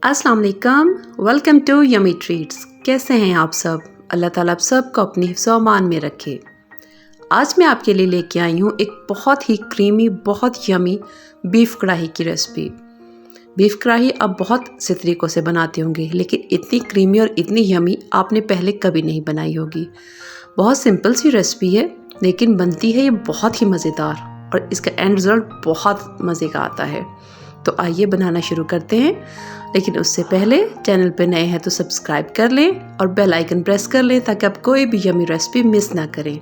अस्सलाम वालेकुम, welcome to yummy treats. कैसे हैं आप सब? अल्लाह ताला आप सबको अपनी हिफ्ज़-ओ-अमान में रखे। आज मैं आपके लिए लेके आई हूँ एक बहुत ही क्रीमी, बहुत यमी बीफ कढ़ाई की रेसिपी। बीफ कढ़ाई आप बहुत से तरीक़ों से बनाते होंगे, लेकिन इतनी क्रीमी और इतनी यमी आपने पहले कभी नहीं बनाई होगी। बहुत सिंपल सी रेसिपी है, लेकिन बनती है ये बहुत ही मज़ेदार और इसका एंड रिज़ल्ट बहुत मज़े का आता है। तो आइए बनाना शुरू करते हैं, लेकिन उससे पहले चैनल पे नए हैं तो सब्सक्राइब कर लें और बेल आइकन प्रेस कर लें ताकि आप कोई भी यमी रेसिपी मिस ना करें।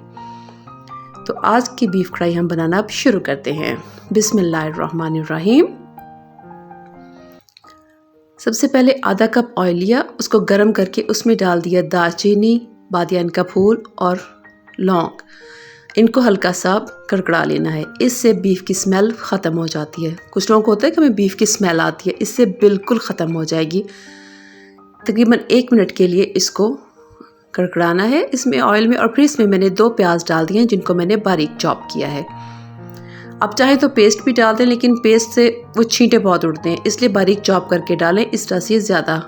तो आज की बीफ कढ़ाई हम बनाना अब शुरू करते हैं। बिस्मिल्लाहिर्रहमानिर्रहीम। सबसे पहले आधा कप ऑयल लिया, उसको गर्म करके उसमें डाल दिया दालचीनी, बादियान का फूल और लौंग। इनको हल्का सा कड़कड़ा लेना है, इससे बीफ की स्मेल ख़त्म हो जाती है। कुछ लोगों को होता है कि हमें बीफ की स्मेल आती है, इससे बिल्कुल ख़त्म हो जाएगी। तकरीबन 1 मिनट के लिए इसको कड़कड़ाना है इसमें ऑयल में। और फिर इसमें मैंने 2 प्याज डाल दिए हैं जिनको मैंने बारीक चॉप किया है। आप चाहें तो पेस्ट भी डाल दें, लेकिन पेस्ट से वो छींटे बहुत उड़ते हैं, इसलिए बारीक चॉप करके डालें, इस तरह से ज़्यादा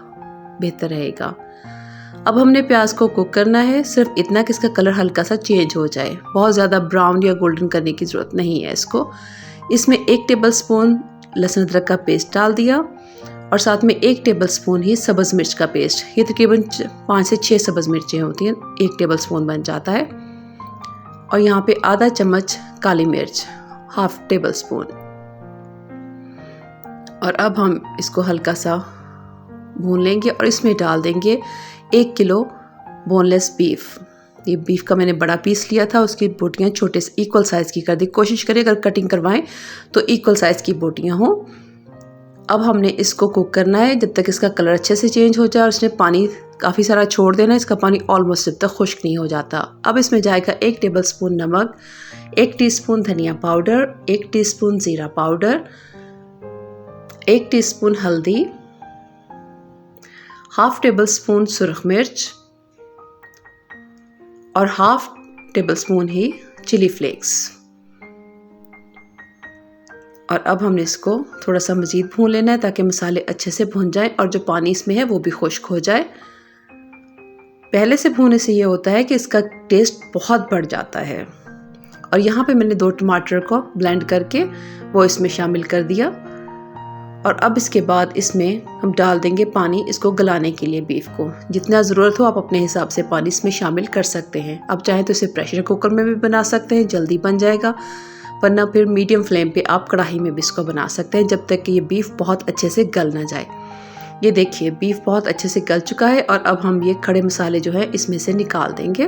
बेहतर रहेगा। अब हमने प्याज को कुक करना है, सिर्फ इतना कि इसका कलर हल्का सा चेंज हो जाए, बहुत ज़्यादा ब्राउन या गोल्डन करने की ज़रूरत नहीं है इसको। इसमें 1 टेबलस्पून लहसुन अदरक का पेस्ट डाल दिया और साथ में 1 टेबलस्पून ही सब्ज़ मिर्च का पेस्ट। ये तकरीबन 5 से 6 सब्ज़ मिर्चें होती हैं, 1 टेबलस्पून बन जाता है। और यहाँ पे आधा चम्मच काली मिर्च, ½ टेबलस्पून। और अब हम इसको हल्का सा भून लेंगे और इसमें डाल देंगे 1 किलो बोनलेस बीफ। ये बीफ का मैंने बड़ा पीस लिया था, उसकी बोटियाँ छोटे से इक्वल साइज़ की कर दी। कोशिश करें अगर कटिंग करवाएं तो इक्वल साइज़ की बोटियाँ हों। अब हमने इसको कुक करना है जब तक इसका कलर अच्छे से चेंज हो जाए और इसने पानी काफ़ी सारा छोड़ देना है। इसका पानी ऑलमोस्ट जब तक खुश्क नहीं हो जाता। अब इसमें जाएगा 1 टेबलस्पून नमक, 1 टीस्पून धनिया पाउडर, 1 टीस्पून ज़ीरा पाउडर, 1 टीस्पून हल्दी, ½ टेबलस्पून सुरख मिर्च और ½ टेबलस्पून ही चिली फ्लेक्स। और अब हमने इसको थोड़ा सा मज़ीद भून लेना है ताकि मसाले अच्छे से भुन जाएं और जो पानी इसमें है वो भी खुश्क हो जाए। पहले से भूनने से ये होता है कि इसका टेस्ट बहुत बढ़ जाता है। और यहाँ पे मैंने 2 टमाटर को ब्लेंड करके वो इसमें शामिल कर दिया। और अब इसके बाद इसमें हम डाल देंगे पानी, इसको गलाने के लिए बीफ को। जितना ज़रूरत हो आप अपने हिसाब से पानी इसमें शामिल कर सकते हैं। अब चाहें तो इसे प्रेशर कुकर में भी बना सकते हैं, जल्दी बन जाएगा, वरना फिर मीडियम फ्लेम पे आप कढ़ाई में भी इसको बना सकते हैं जब तक कि ये बीफ बहुत अच्छे से गल ना जाए। ये देखिए बीफ बहुत अच्छे से गल चुका है और अब हम ये खड़े मसाले जो है इसमें से निकाल देंगे।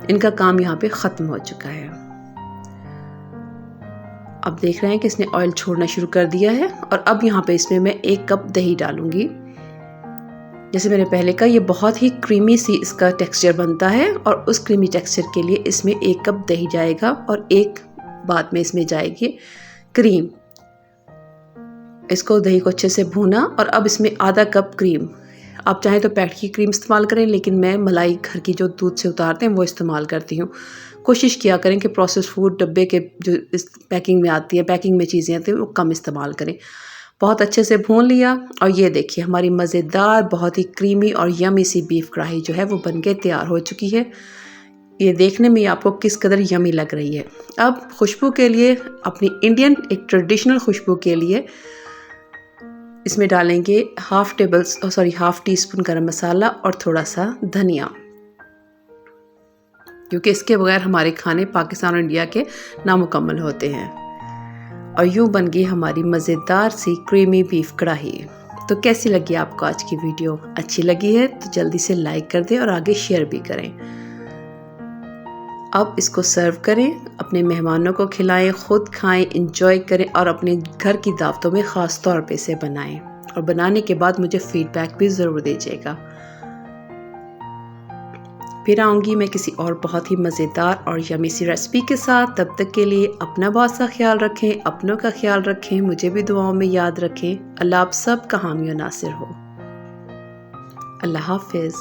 इनका काम यहाँ पे ख़त्म हो चुका है। अब देख रहे हैं कि इसने ऑयल छोड़ना शुरू कर दिया है। और अब यहाँ पे इसमें मैं 1 कप दही डालूंगी। जैसे मैंने पहले कहा, ये बहुत ही क्रीमी सी इसका टेक्सचर बनता है और उस क्रीमी टेक्सचर के लिए इसमें 1 कप दही जाएगा और एक बाद में इसमें जाएगी क्रीम। इसको दही को अच्छे से भूना और अब इसमें आधा कप क्रीम। आप चाहें तो पैकेट की क्रीम इस्तेमाल करें, लेकिन मैं मलाई घर की जो दूध से उतारते हैं वो इस्तेमाल करती हूँ। कोशिश किया करें कि प्रोसेस फूड डब्बे के जो इस पैकिंग में आती है, पैकिंग में चीज़ें आती हैं, वो कम इस्तेमाल करें। बहुत अच्छे से भून लिया और ये देखिए हमारी मज़ेदार बहुत ही क्रीमी और यमी सी बीफ कढ़ाई जो है वो बनके तैयार हो चुकी है। ये देखने में आपको किस कदर यमी लग रही है। अब खुशबू के लिए, अपनी इंडियन एक ट्रेडिशनल खुशबू के लिए इसमें डालेंगे ½ टीस्पून गरम मसाला और थोड़ा सा धनिया, क्योंकि इसके बगैर हमारे खाने पाकिस्तान और इंडिया के नामुकम्मल होते हैं। और यूँ बन गई हमारी मज़ेदार सी क्रीमी बीफ कढ़ाई। तो कैसी लगी आपको आज की वीडियो? अच्छी लगी है तो जल्दी से लाइक कर दें और आगे शेयर भी करें। अब इसको सर्व करें, अपने मेहमानों को खिलाएं, ख़ुद खाएं, इंजॉय करें और अपने घर की दावतों में ख़ास तौर पे इसे बनाएं। और बनाने के बाद मुझे फ़ीडबैक भी ज़रूर दीजिएगा। फिर आऊँगी मैं किसी और बहुत ही मज़ेदार और यमी सी रेसिपी के साथ। तब तक के लिए अपना बहुत सा ख्याल रखें, अपनों का ख्याल रखें, मुझे भी दुआओं में याद रखें। अल्लाह आप सब का हामी और नासिर हो। अल्लाह हाफ़िज़।